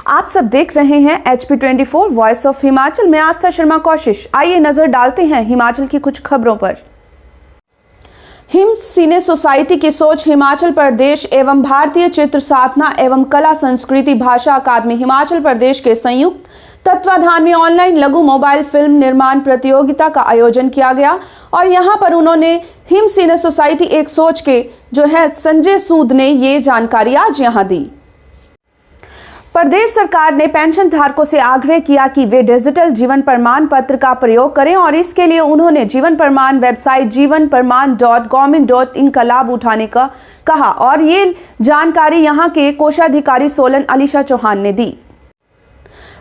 आप सब देख रहे हैं HP24 वॉइस ऑफ हिमाचल में आस्था शर्मा कोशिश। आइए नजर डालते हैं हिमाचल की कुछ खबरों पर। हिम सिने सोसाइटी की सोच हिमाचल प्रदेश एवं भारतीय चित्र साधना एवं कला संस्कृति भाषा अकादमी हिमाचल प्रदेश के संयुक्त तत्वाधान में ऑनलाइन लघु मोबाइल फिल्म निर्माण प्रतियोगिता का आयोजन किया गया और यहां पर उन्होंने हिम सिने सोसाइटी एक सोच के जो है संजय सूद ने ये जानकारी आज यहां दी। प्रदेश सरकार ने पेंशन धारकों से आग्रह किया कि वे डिजिटल जीवन प्रमाण पत्र का प्रयोग करें और इसके लिए उन्होंने जीवन प्रमाण वेबसाइट जीवनप्रमाण.government.in का लाभ उठाने का कहा और ये जानकारी यहां के कोषाधिकारी सोलन अलीशा चौहान ने दी।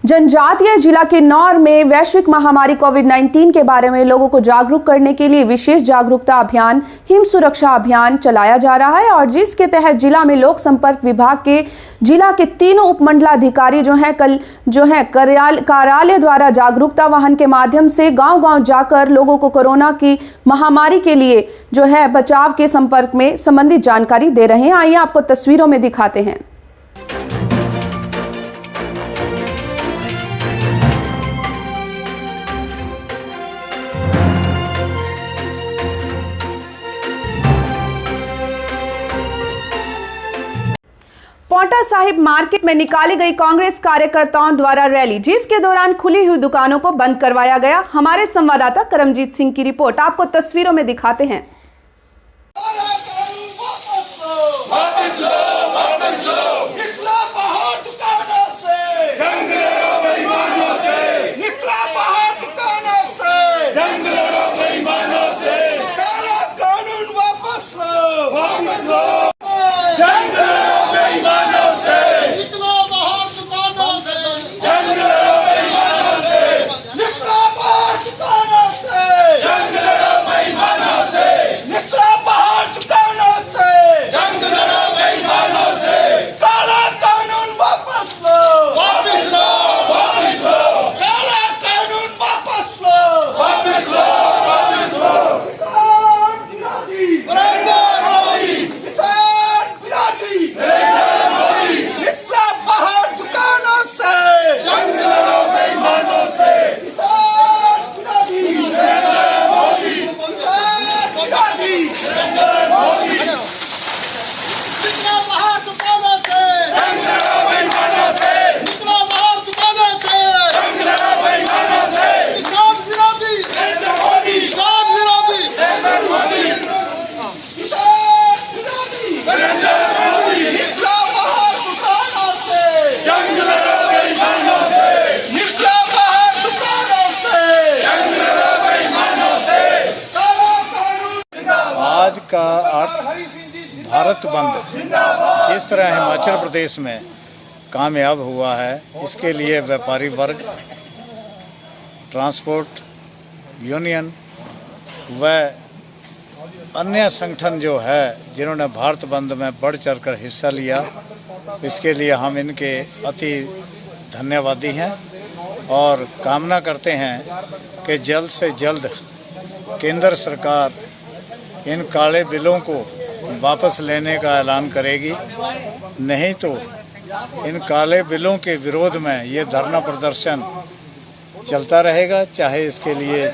जनजातीय जिला किन्नौर में वैश्विक महामारी कोविड-19 के बारे में लोगों को जागरूक करने के लिए विशेष जागरूकता अभियान हिम सुरक्षा अभियान चलाया जा रहा है और जिसके तहत जिला में लोक संपर्क विभाग के जिला के तीनों उपमंडलाधिकारी जो है कार्यालय द्वारा जागरूकता वाहन के माध्यम से गांव-गांव जाकर लोगों को कोरोना की महामारी के लिए जो है बचाव के संपर्क में संबंधित जानकारी दे रहे हैं। आइए आपको तस्वीरों में दिखाते हैं। पांवटा साहिब मार्केट में निकाली गई कांग्रेस कार्यकर्ताओं द्वारा रैली जिसके दौरान खुली हुई दुकानों को बंद करवाया गया। हमारे संवाददाता करमजीत सिंह की रिपोर्ट आपको तस्वीरों में दिखाते हैं। आज का भारत बंद जिस तरह हिमाचल प्रदेश में कामयाब हुआ है इसके लिए व्यापारी वर्ग, ट्रांसपोर्ट यूनियन व अन्य संगठन जो है जिन्होंने भारत बंद में बढ़ चढ़कर हिस्सा लिया, इसके लिए हम इनके अति धन्यवादी हैं और कामना करते हैं कि जल्द से जल्द केंद्र सरकार इन काले बिलों को वापस लेने का ऐलान करेगी, नहीं तो इन काले बिलों के विरोध में ये धरना प्रदर्शन चलता रहेगा, चाहे इसके लिए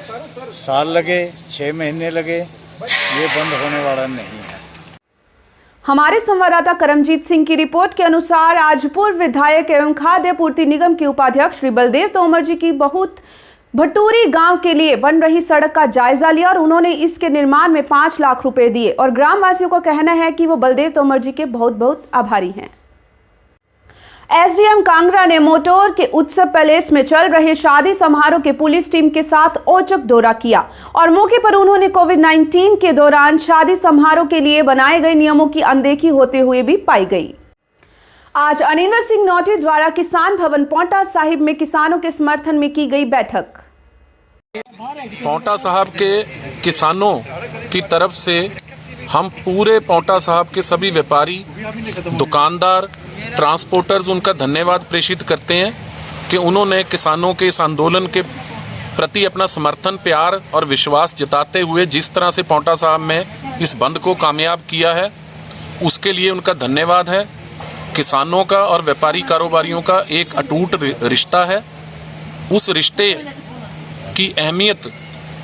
साल लगे 6 महीने लगे, ये बंद होने वाला नहीं है। हमारे संवाददाता करमजीत सिंह की रिपोर्ट के अनुसार आज पूर्व विधायक एवं खाद्य पूर्ति निगम के उपाध्यक्ष श्री बलदेव तोमर जी की बहुत भटूरी गांव के लिए बन रही सड़क का जायजा लिया और उन्होंने इसके निर्माण में 5 लाख रुपए दिए और ग्रामवासियों का कहना है कि वो बलदेव तोमर जी के बहुत बहुत आभारी हैं। एसडीएम कांगड़ा ने मोटोर के उत्सव पैलेस में चल रहे शादी समारोह के पुलिस टीम के साथ औचक दौरा किया और मौके पर उन्होंने कोविड-19 के दौरान शादी समारोह के लिए बनाए गए नियमों की अनदेखी होते हुए भी पाई गई। आज अनिंदर सिंह नौटी द्वारा किसान भवन पांवटा साहिब में किसानों के समर्थन में की गई बैठक। पांवटा साहब के किसानों की तरफ से हम पूरे पांवटा साहब के सभी व्यापारी, दुकानदार, ट्रांसपोर्टर्स उनका धन्यवाद प्रेषित करते हैं कि उन्होंने किसानों के इस आंदोलन के प्रति अपना समर्थन, प्यार और विश्वास जताते हुए जिस तरह से पांवटा साहब में इस बंद को कामयाब किया है, उसके लिए उनका धन्यवाद है। किसानों का और व्यापारी कारोबारियों का एक अटूट रिश्ता है। उस रिश्ते की अहमियत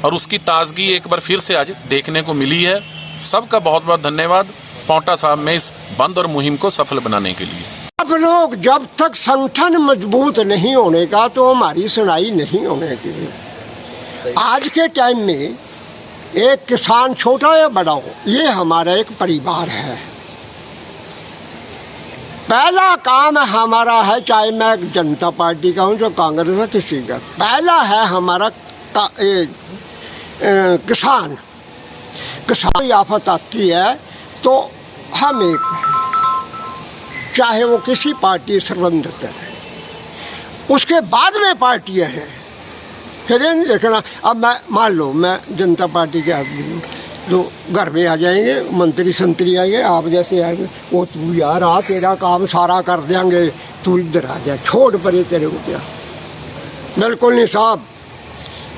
और उसकी ताजगी एक बार फिर से आज देखने को मिली है। सबका बहुत बहुत धन्यवाद पांवटा साहब में इस बंद और मुहिम को सफल बनाने के लिए। अब लोग जब तक संगठन मजबूत नहीं होने का तो हमारी सुनाई नहीं होने की। आज के टाइम में एक किसान छोटा या बड़ा हो, ये हमारा एक परिवार है। पहला काम हमारा है, चाहे मैं जनता पार्टी का हूँ, जो कांग्रेस है, किसी का, पहला है हमारा किसान। किसान आफत आती है तो हम एक, चाहे वो किसी पार्टी से संबंधित है, उसके बाद में पार्टियां हैं, फिर ये नहीं देखना। अब मैं मान लो मैं जनता पार्टी के आदमी हूँ, तो घर में आ जाएंगे मंत्री संतरी आएंगे, आप जैसे आएंगे, वो तू यार आ, तेरा काम सारा कर देंगे, तू इधर आ जा, छोड़ परे तेरे को क्या। बिल्कुल नहीं साहब,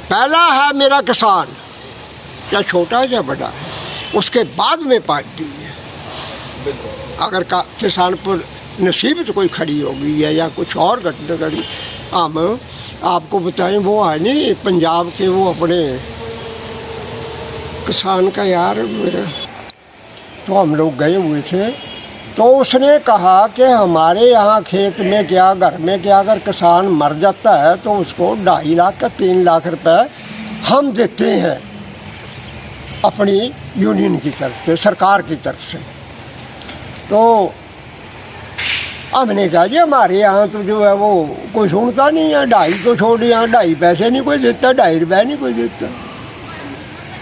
पहला है मेरा किसान, चाहे छोटा है चाहे बड़ा है, उसके बाद में पार्टी है। अगर किसान पर नसीब तो कोई खड़ी होगी या कुछ और घटना घड़ी, हम आपको बताएं, वो है नहीं पंजाब के, वो अपने किसान का यार मेरा, तो हम लोग गए हुए थे, तो उसने कहा कि हमारे यहाँ खेत में क्या, घर में क्या, अगर किसान मर जाता है तो उसको 2.5 लाख का 3 लाख रुपए हम देते हैं अपनी यूनियन की तरफ से, सरकार की तरफ से। तो हमने कहा जी हमारे यहाँ तो जो है वो कोई सुनता नहीं है, 2.5 तो छोड़, यहाँ 2.5 पैसे नहीं कोई देता, 2.5 रुपये नहीं कोई देता।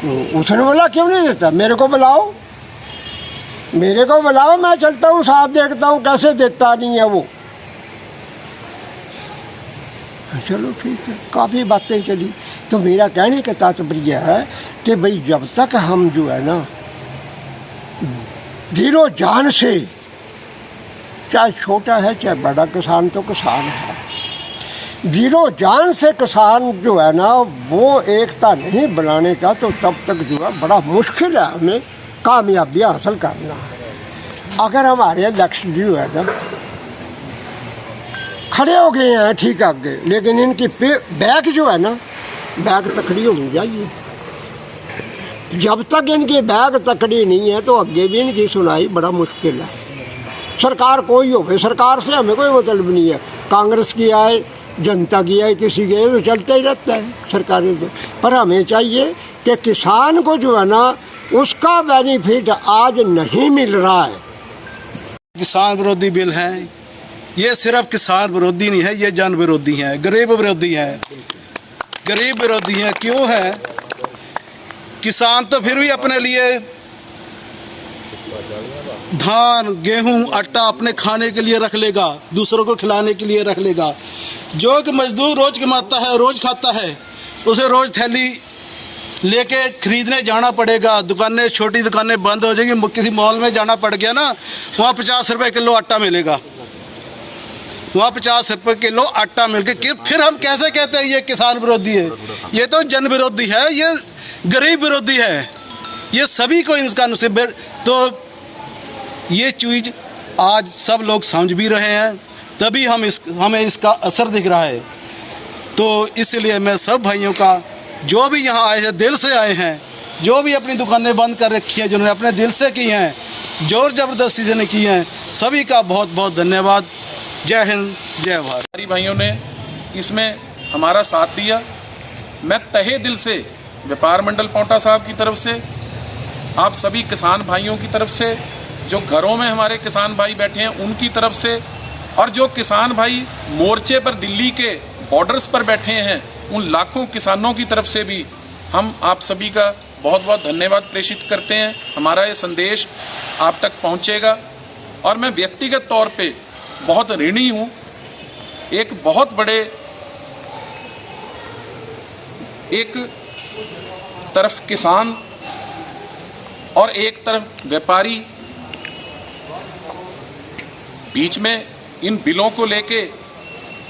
तो उसने बोला क्यों नहीं देता, मेरे को बुलाओ, मेरे को बुलाओ, मैं चलता हूँ साथ, देखता हूँ कैसे देता नहीं है वो। चलो ठीक है, काफ़ी बातें चली। तो मेरा कहने का तात्पर्य है कि भाई जब तक हम जो है ना दिलो जान से, चाहे छोटा है चाहे बड़ा, किसान तो किसान है, दिलो जान से किसान जो है ना वो एकता नहीं बनाने का, तो तब तक जो है बड़ा मुश्किल है हमें कामयाबी हासिल करना। अगर हमारे अध्यक्ष जो है ना खड़े हो गए हैं ठीक आगे, लेकिन इनकी बैक जो है ना, बैक तकड़ी होनी चाहिए। जब तक इनकी बैक तकड़ी नहीं है तो आगे भी इनकी सुनाई बड़ा मुश्किल है। सरकार कोई हो, सरकार से हमें कोई मतलब नहीं है, कांग्रेस की आए, जनता की आए, किसी के तो चलता ही रहता है सरकारें तो। पर हमें चाहिए कि किसान को जो है ना उसका बेनिफिट आज नहीं मिल रहा है। किसान विरोधी बिल है, ये सिर्फ किसान विरोधी नहीं है, ये जन विरोधी है, गरीब विरोधी है। गरीब विरोधी है क्यों है? किसान तो फिर भी अपने लिए धान, गेहूं, आटा अपने खाने के लिए रख लेगा, दूसरों को खिलाने के लिए रख लेगा। जो कि मजदूर रोज कमाता है, रोज खाता है, उसे रोज थैली लेके खरीदने जाना पड़ेगा। दुकानें, छोटी दुकानें बंद हो जाएगी, किसी मॉल में जाना पड़ गया ना, वहाँ 50 रुपए किलो आटा मिलेगा, वहाँ 50 रुपए किलो आटा मिल के फिर हम कैसे कहते हैं ये किसान विरोधी है? ये तो जन विरोधी है, ये गरीब विरोधी है, ये सभी को इसका नसीब। तो ये चीज़ आज सब लोग समझ भी रहे हैं, तभी हमें इसका असर दिख रहा है। तो इसलिए मैं सब भाइयों का, जो भी यहाँ आए हैं, दिल से आए हैं, जो भी अपनी दुकानें बंद कर रखी हैं, जिन्होंने अपने दिल से की हैं, जोर ज़बरदस्ती से नहीं की हैं, सभी का बहुत बहुत धन्यवाद। जय हिंद, जय भारत। सारी भाइयों ने इसमें हमारा साथ दिया। मैं तहे दिल से व्यापार मंडल पांवटा साहब की तरफ से, आप सभी किसान भाइयों की तरफ से, जो घरों में हमारे किसान भाई बैठे हैं उनकी तरफ से, और जो किसान भाई मोर्चे पर दिल्ली के बॉर्डर्स पर बैठे हैं उन लाखों किसानों की तरफ से भी हम आप सभी का बहुत बहुत धन्यवाद प्रेषित करते हैं। हमारा ये संदेश आप तक पहुंचेगा। और मैं व्यक्तिगत तौर पे बहुत ऋणी हूँ। एक बहुत बड़े, एक तरफ किसान और एक तरफ व्यापारी, बीच में इन बिलों को लेके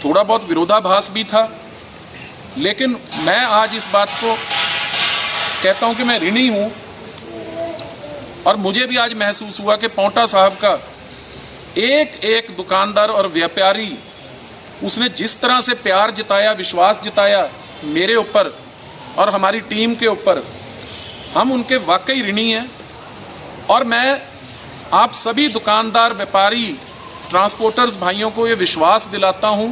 थोड़ा बहुत विरोधाभास भी था, लेकिन मैं आज इस बात को कहता हूं कि मैं ऋणी हूं, और मुझे भी आज महसूस हुआ कि पांवटा साहब का एक एक दुकानदार और व्यापारी, उसने जिस तरह से प्यार जताया, विश्वास जताया मेरे ऊपर और हमारी टीम के ऊपर, हम उनके वाकई ऋणी हैं। और मैं आप सभी दुकानदार, व्यापारी, ट्रांसपोर्टर्स भाइयों को ये विश्वास दिलाता हूं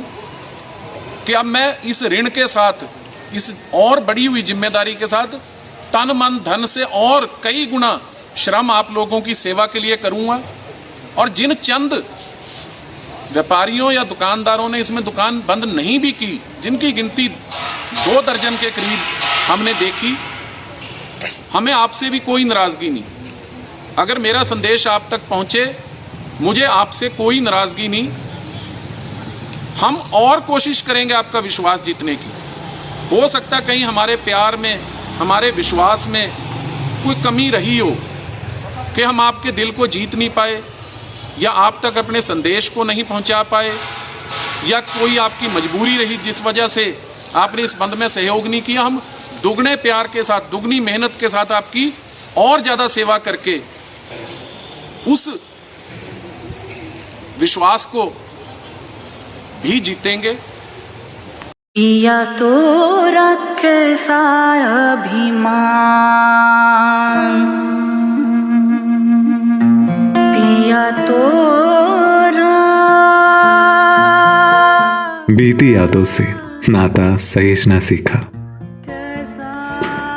कि अब मैं इस ऋण के साथ, इस और बढ़ी हुई जिम्मेदारी के साथ तन मन धन से और कई गुना श्रम आप लोगों की सेवा के लिए करूंगा। और जिन चंद व्यापारियों या दुकानदारों ने इसमें दुकान बंद नहीं भी की, जिनकी गिनती 2 दर्जन के करीब हमने देखी, हमें आपसे भी कोई नाराज़गी नहीं। अगर मेरा संदेश आप तक पहुंचे, मुझे आपसे कोई नाराज़गी नहीं। हम और कोशिश करेंगे आपका विश्वास जीतने की। हो सकता कहीं हमारे प्यार में, हमारे विश्वास में कोई कमी रही हो कि हम आपके दिल को जीत नहीं पाए, या आप तक अपने संदेश को नहीं पहुंचा पाए, या कोई आपकी मजबूरी रही जिस वजह से आपने इस बंद में सहयोग नहीं किया। हम दुगने प्यार के साथ, दुगनी मेहनत के साथ आपकी और ज़्यादा सेवा करके उस विश्वास को भी जीतेंगे। पिया तो रखे सा अभिमान, पिया तो बीती यादों से नाता सहेजना सीखा,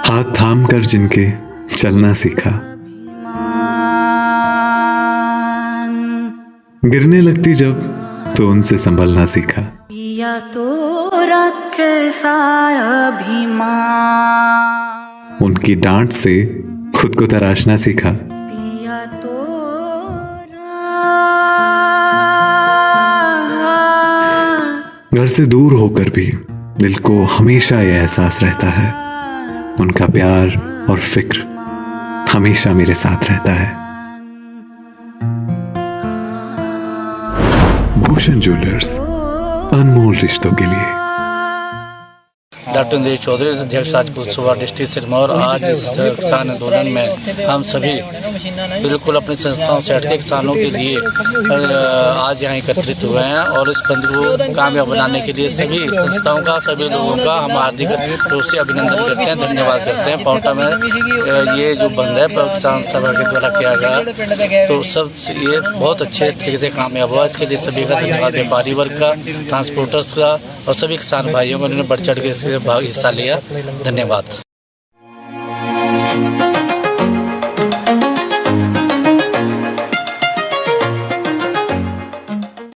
हाथ थाम कर जिनके चलना सीखा, गिरने लगती जब तो उनसे संभलना सीखा। पिया तो रखे सा अभिमान, उनकी डांट से खुद को तराशना सीखा। पिया तो घर से दूर होकर भी दिल को हमेशा यह एहसास रहता है, उनका प्यार और फिक्र हमेशा मेरे साथ रहता है। भूषण ज्वेलर्स, अनमोल रिश्तों के लिए। डॉक्टर नरेश चौधरी, अध्यक्ष राजपूत सभा डिस्ट्रिक्ट सिरमौर। आज इस किसान आंदोलन में हम सभी बिल्कुल अपनी संस्थाओं से हटके किसानों के लिए आज यहाँ एकत्रित हुए हैं, और इस बंद को कामयाब बनाने के लिए सभी संस्थाओं का, सभी लोगों का हम हार्दिक रूप से अभिनंदन करते हैं, धन्यवाद करते हैं। पांवटा में ये जो बंद है किसान सभा के द्वारा किया गया, तो सब ये बहुत अच्छे तरीके से कामयाब हुआ। इसके लिए सभी का धन्यवाद, व्यापारी वर्ग का, ट्रांसपोर्टर्स का और सभी किसान भाइयों को, उन्होंने बढ़ चढ़ के हिस्सा लिया। धन्यवाद।